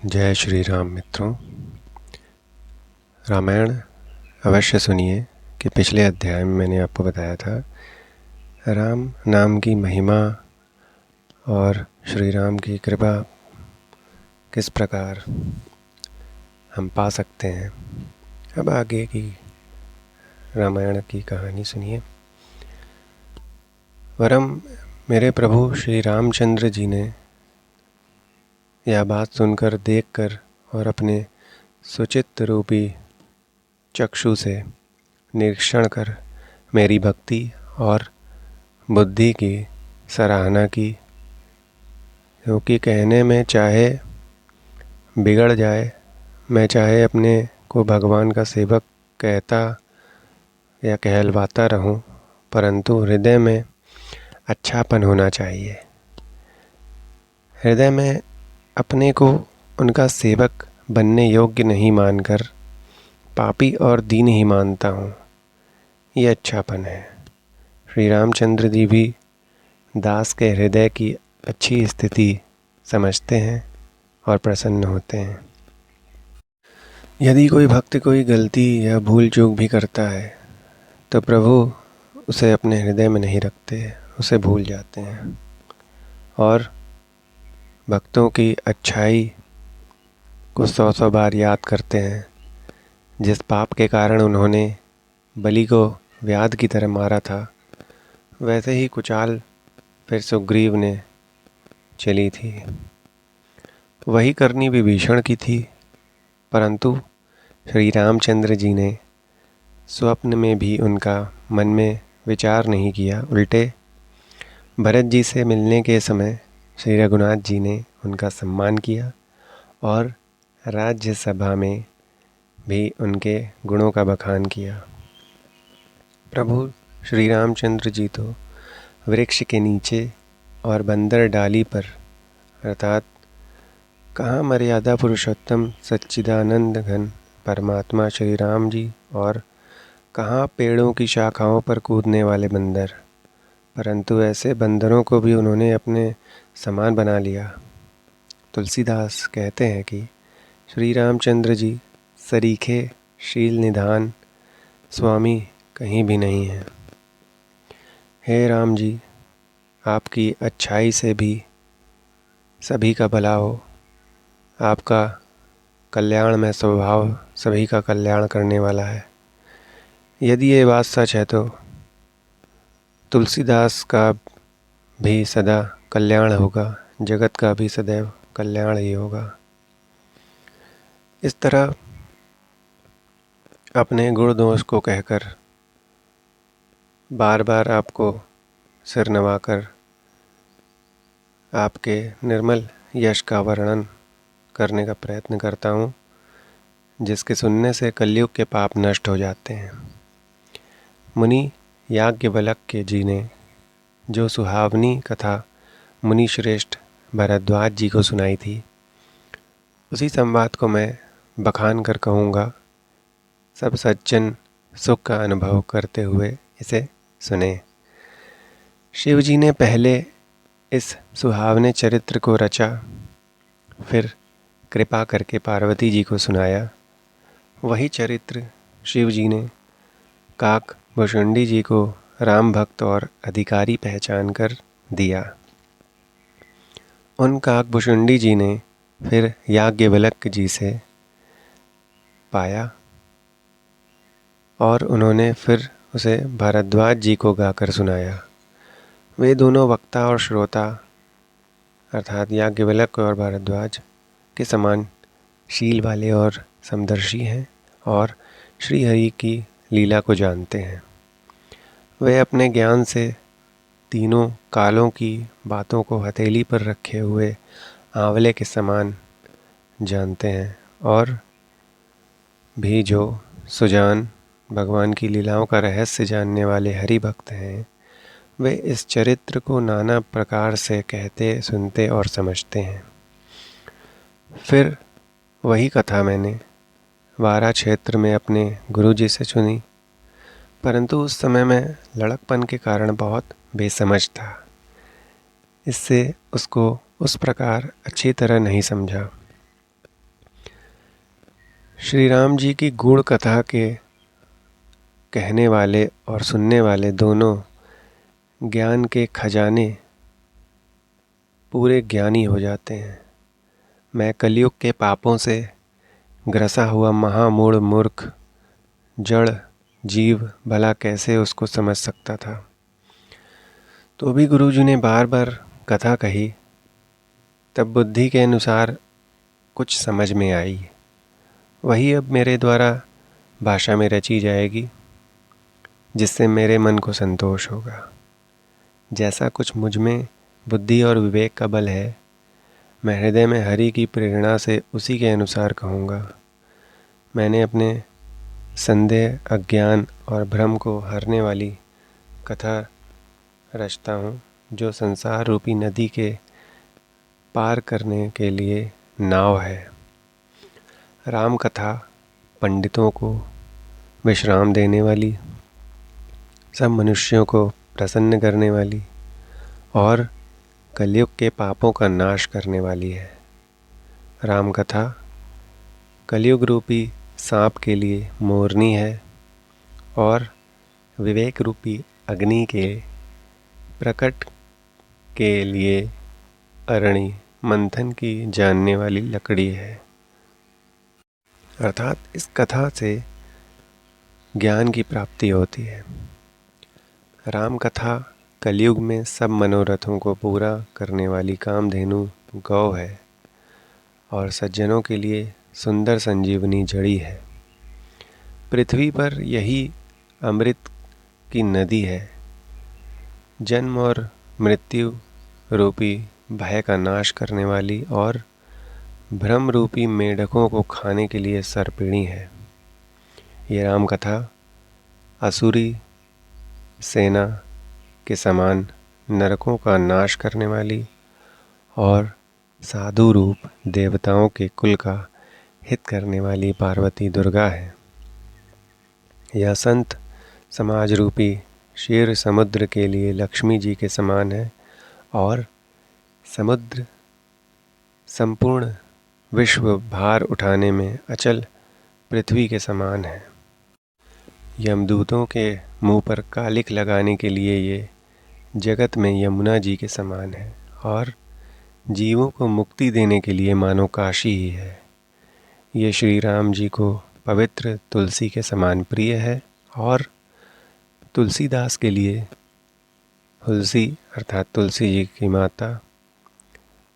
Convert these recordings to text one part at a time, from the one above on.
जय श्री राम मित्रों। रामायण अवश्य सुनिए कि पिछले अध्याय में मैंने आपको बताया था राम नाम की महिमा और श्री राम की कृपा किस प्रकार हम पा सकते हैं। अब आगे की रामायण की कहानी सुनिए। वरम मेरे प्रभु श्री रामचंद्र जी ने यह बात सुनकर, देखकर और अपने सुचित्त रूपी चक्षु से निरीक्षण कर मेरी भक्ति और बुद्धि की सराहना की, क्योंकि कहने में चाहे बिगड़ जाए, मैं चाहे अपने को भगवान का सेवक कहता या कहलवाता रहूं, परंतु हृदय में अच्छापन होना चाहिए। हृदय में अपने को उनका सेवक बनने योग्य नहीं मानकर पापी और दीन ही मानता हूँ, ये अच्छापन है। श्री रामचंद्र जी भी दास के हृदय की अच्छी स्थिति समझते हैं और प्रसन्न होते हैं। यदि कोई भक्त कोई गलती या भूल चूक भी करता है तो प्रभु उसे अपने हृदय में नहीं रखते, उसे भूल जाते हैं और भक्तों की अच्छाई को 100 बार याद करते हैं। जिस पाप के कारण उन्होंने बलि को व्याध की तरह मारा था, वैसे ही कुचाल फिर सुग्रीव ने चली थी। वही करनी विभीषण की थी, परंतु श्री रामचंद्र जी ने स्वप्न में भी उनका मन में विचार नहीं किया। उल्टे भरत जी से मिलने के समय श्री रघुनाथ जी ने उनका सम्मान किया और राज्यसभा में भी उनके गुणों का बखान किया। प्रभु श्री रामचंद्र जी तो वृक्ष के नीचे और बंदर डाली पर, अर्थात कहाँ मर्यादा पुरुषोत्तम सच्चिदानंद घन परमात्मा श्री राम जी, और कहाँ पेड़ों की शाखाओं पर कूदने वाले बंदर, परंतु ऐसे बंदरों को भी उन्होंने अपने समान बना लिया। तुलसीदास कहते हैं कि श्री रामचंद्र जी सरीखे शील निधान स्वामी कहीं भी नहीं हैं। हे राम जी, आपकी अच्छाई से भी सभी का भला हो, आपका कल्याण में स्वभाव सभी का कल्याण करने वाला है। यदि ये बात सच है तो तुलसीदास का भी सदा कल्याण होगा, जगत का भी सदैव कल्याण ही होगा। इस तरह अपने गुण दोष को कहकर बार बार आपको सिर नवाकर आपके निर्मल यश का वर्णन करने का प्रयत्न करता हूँ, जिसके सुनने से कलयुग के पाप नष्ट हो जाते हैं। मुनि याज्ञवल्क्य जी ने जो सुहावनी कथा मुनि श्रेष्ठ भरद्वाज जी को सुनाई थी, उसी संवाद को मैं बखान कर कहूँगा। सब सज्जन सुख का अनुभव करते हुए इसे सुने। शिव जी ने पहले इस सुहावने चरित्र को रचा, फिर कृपा करके पार्वती जी को सुनाया। वही चरित्र शिव जी ने काक भुषुंडी जी को राम भक्त और अधिकारी पहचान कर दिया। उन काक भुषुंडी जी ने फिर याज्ञवल्क्य जी से पाया और उन्होंने फिर उसे भारद्वाज जी को गाकर सुनाया। वे दोनों वक्ता और श्रोता, अर्थात याज्ञवल्क्य और भारद्वाज के समान शील वाले और समदर्शी हैं और श्री हरि की लीला को जानते हैं। वे अपने ज्ञान से तीनों कालों की बातों को हथेली पर रखे हुए आंवले के समान जानते हैं, और भी जो सुजान भगवान की लीलाओं का रहस्य जानने वाले हरि भक्त हैं, वे इस चरित्र को नाना प्रकार से कहते, सुनते और समझते हैं। फिर वही कथा मैंने वारा क्षेत्र में अपने गुरुजी से सुनी, परंतु उस समय मैं लड़कपन के कारण बहुत बेसमझ था, इससे उसको उस प्रकार अच्छी तरह नहीं समझा। श्री राम जी की गूढ़ कथा के कहने वाले और सुनने वाले दोनों ज्ञान के खजाने पूरे ज्ञानी हो जाते हैं। मैं कलयुग के पापों से ग्रसा हुआ महामूढ़ मूर्ख जड़ जीव भला कैसे उसको समझ सकता था। तो भी गुरुजी ने बार बार कथा कही, तब बुद्धि के अनुसार कुछ समझ में आई। वही अब मेरे द्वारा भाषा में रची जाएगी, जिससे मेरे मन को संतोष होगा। जैसा कुछ मुझ में बुद्धि और विवेक का बल है, मैं हृदय में हरि की प्रेरणा से उसी के अनुसार कहूँगा। मैंने अपने संदेह, अज्ञान और भ्रम को हरने वाली कथा रचता हूँ, जो संसार रूपी नदी के पार करने के लिए नाव है। राम कथा पंडितों को विश्राम देने वाली, सब मनुष्यों को प्रसन्न करने वाली और कलयुग के पापों का नाश करने वाली है। राम कथा कलयुग रूपी सांप के लिए मोरनी है और विवेक रूपी अग्नि के प्रकट के लिए अरणि मंथन की जानने वाली लकड़ी है। अर्थात इस कथा से ज्ञान की प्राप्ति होती है। राम कथा कलयुग में सब मनोरथों को पूरा करने वाली कामधेनु गौ है और सज्जनों के लिए सुंदर संजीवनी जड़ी है। पृथ्वी पर यही अमृत की नदी है। जन्म और मृत्यु रूपी भय का नाश करने वाली और भ्रम रूपी मेढकों को खाने के लिए सर्पिणी है। ये राम कथा असुरी सेना के समान नरकों का नाश करने वाली और साधु रूप देवताओं के कुल का हित करने वाली पार्वती दुर्गा है। यह संत समाज रूपी क्षीर समुद्र के लिए लक्ष्मी जी के समान है और समुद्र संपूर्ण विश्व भार उठाने में अचल पृथ्वी के समान है। यमदूतों के मुंह पर कालिक लगाने के लिए ये जगत में यमुना जी के समान है और जीवों को मुक्ति देने के लिए मानो काशी ही है। ये श्री राम जी को पवित्र तुलसी के समान प्रिय है और तुलसीदास के लिए हुलसी अर्थात तुलसी जी की माता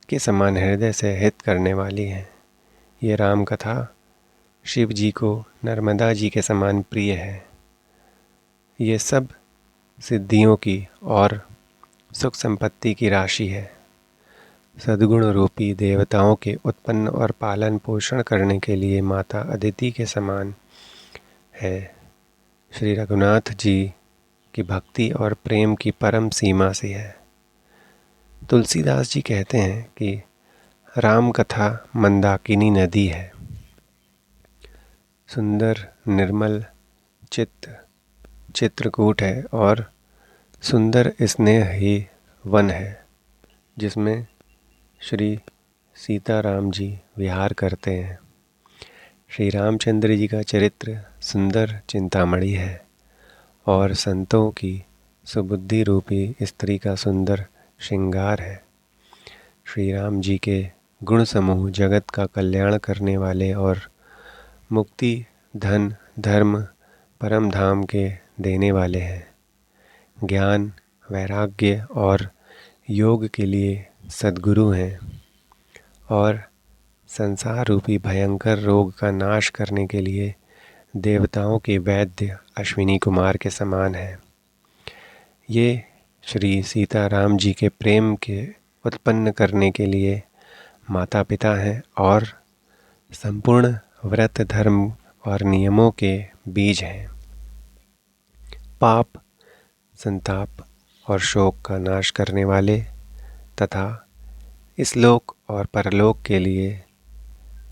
के समान हृदय से हित करने वाली है। ये राम कथा शिव जी को नर्मदा जी के समान प्रिय है। ये सब सिद्धियों की और सुख संपत्ति की राशि है। सद्गुण रूपी देवताओं के उत्पन्न और पालन पोषण करने के लिए माता अदिति के समान है। श्री रघुनाथ जी की भक्ति और प्रेम की परम सीमा सी है। तुलसीदास जी कहते हैं कि राम कथा मंदाकिनी नदी है। सुंदर निर्मल चित्रकूट है और सुंदर स्नेह ही वन है, जिसमें श्री सीताराम जी विहार करते हैं। श्री रामचंद्र जी का चरित्र सुंदर चिंतामणि है और संतों की सुबुद्धि रूपी स्त्री का सुंदर श्रृंगार है। श्री राम जी के गुण समूह जगत का कल्याण करने वाले और मुक्ति, धन, धर्म, परम धाम के देने वाले हैं। ज्ञान, वैराग्य और योग के लिए सद्गुरु हैं और संसार रूपी भयंकर रोग का नाश करने के लिए देवताओं के वैद्य अश्विनी कुमार के समान है। ये श्री सीताराम जी के प्रेम के उत्पन्न करने के लिए माता पिता हैं और संपूर्ण व्रत, धर्म और नियमों के बीज हैं। पाप, संताप और शोक का नाश करने वाले तथा इस लोक और परलोक के लिए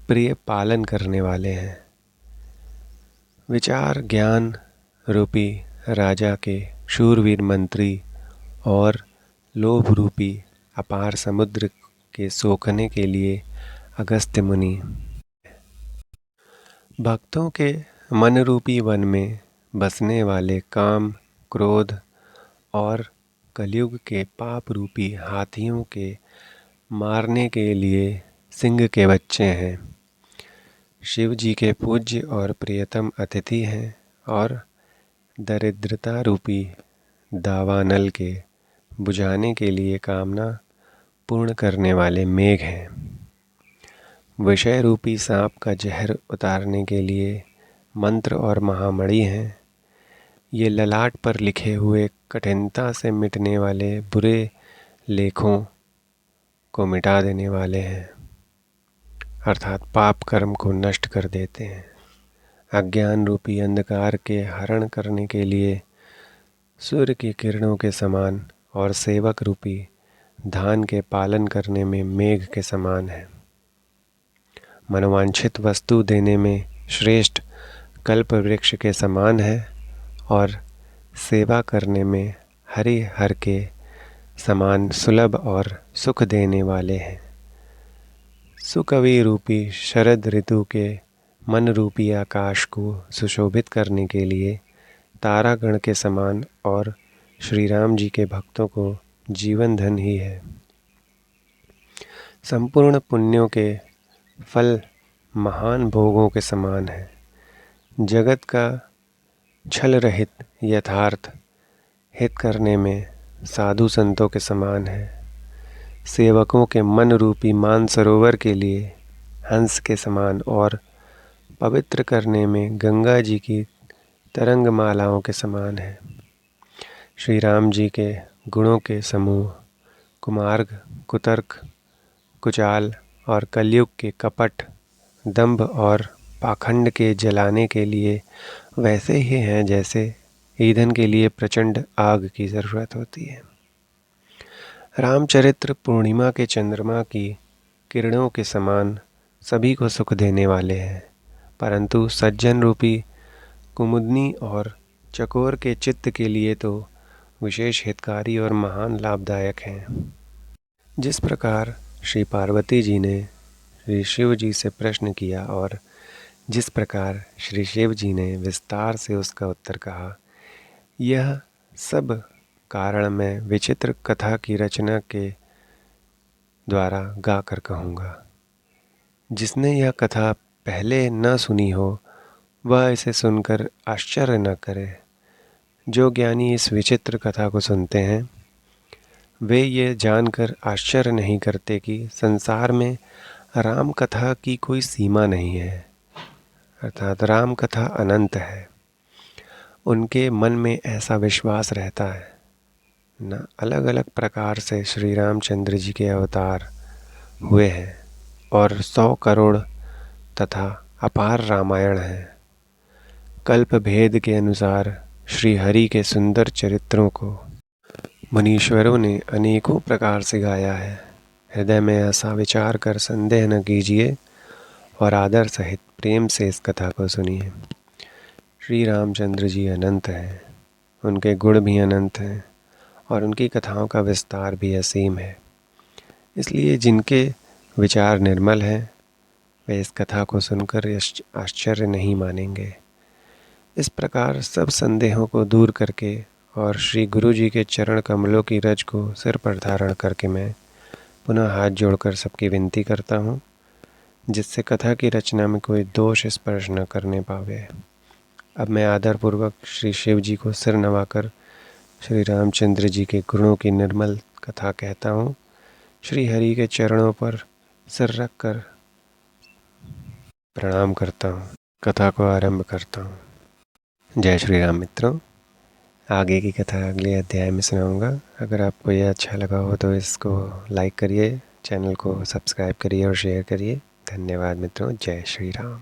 प्रिय पालन करने वाले हैं। विचार ज्ञान रूपी राजा के शूरवीर मंत्री और लोभ रूपी अपार समुद्र के सोखने के लिए अगस्त्य मुनि। भक्तों के मन रूपी वन में बसने वाले काम, क्रोध और कलयुग के पाप रूपी हाथियों के मारने के लिए सिंह के बच्चे हैं। शिव जी के पूज्य और प्रियतम अतिथि हैं और दरिद्रता रूपी दावानल के बुझाने के लिए कामना पूर्ण करने वाले मेघ हैं। विषय रूपी सांप का जहर उतारने के लिए मंत्र और महामणि हैं। ये ललाट पर लिखे हुए कठिनता से मिटने वाले बुरे लेखों को मिटा देने वाले हैं, अर्थात पाप कर्म को नष्ट कर देते हैं। अज्ञान रूपी अंधकार के हरण करने के लिए सूर्य की किरणों के समान और सेवक रूपी धान के पालन करने में मेघ के समान है। मनोवांछित वस्तु देने में श्रेष्ठ कल्प वृक्ष के समान है और सेवा करने में हरिहर के समान सुलभ और सुख देने वाले हैं। सुकवि रूपी शरद ऋतु के मन रूपी आकाश को सुशोभित करने के लिए तारागण के समान और श्री राम जी के भक्तों को जीवन धन ही है। संपूर्ण पुण्यों के फल महान भोगों के समान है। जगत का छल रहित यथार्थ हित करने में साधु संतों के समान है। सेवकों के मन रूपी मानसरोवर के लिए हंस के समान और पवित्र करने में गंगा जी की तरंग मालाओं के समान है। श्री राम जी के गुणों के समूह कुमार्ग, कुतर्क, कुचाल और कलयुग के कपट, दंभ और पाखंड के जलाने के लिए वैसे ही हैं जैसे ईंधन के लिए प्रचंड आग की ज़रूरत होती है। रामचरित्र पूर्णिमा के चंद्रमा की किरणों के समान सभी को सुख देने वाले हैं, परंतु सज्जन रूपी कुमुदनी और चकोर के चित्त के लिए तो विशेष हितकारी और महान लाभदायक हैं। जिस प्रकार श्री पार्वती जी ने श्री शिव जी से प्रश्न किया और जिस प्रकार श्री शिव जी ने विस्तार से उसका उत्तर कहा, यह सब कारण मैं विचित्र कथा की रचना के द्वारा गाकर कहूँगा। जिसने यह कथा पहले न सुनी हो वह इसे सुनकर आश्चर्य न करे। जो ज्ञानी इस विचित्र कथा को सुनते हैं वे ये जानकर आश्चर्य नहीं करते कि संसार में राम कथा की कोई सीमा नहीं है, अर्थात राम कथा अनंत है। उनके मन में ऐसा विश्वास रहता है। न अलग अलग प्रकार से श्री रामचंद्र जी के अवतार हुए हैं और 100 करोड़ तथा अपार रामायण हैं। कल्प भेद के अनुसार श्री हरि के सुंदर चरित्रों को मुनीश्वरों ने अनेकों प्रकार से गाया है। हृदय में ऐसा विचार कर संदेह न कीजिए और आदर सहित प्रेम से इस कथा को सुनिए। श्री रामचंद्र जी अनंत हैं, उनके गुण भी अनंत हैं और उनकी कथाओं का विस्तार भी असीम है। इसलिए जिनके विचार निर्मल हैं वे इस कथा को सुनकर आश्चर्य नहीं मानेंगे। इस प्रकार सब संदेहों को दूर करके और श्री गुरु जी के चरण कमलों की रज को सिर पर धारण करके मैं पुनः हाथ जोड़कर सबकी विनती करता हूँ, जिससे कथा की रचना में कोई दोष स्पर्श न करने पावे। अब मैं आदरपूर्वक श्री शिव जी को सिर नवाकर श्री रामचंद्र जी के गुणों की निर्मल कथा कहता हूँ। श्री हरि के चरणों पर सिर रखकर प्रणाम करता हूँ, कथा को आरंभ करता हूँ। जय श्री राम मित्रों, आगे की कथा अगले अध्याय में सुनाऊंगा। अगर आपको यह अच्छा लगा हो तो इसको लाइक करिए, चैनल को सब्सक्राइब करिए और शेयर करिए। धन्यवाद मित्रों। जय श्री राम।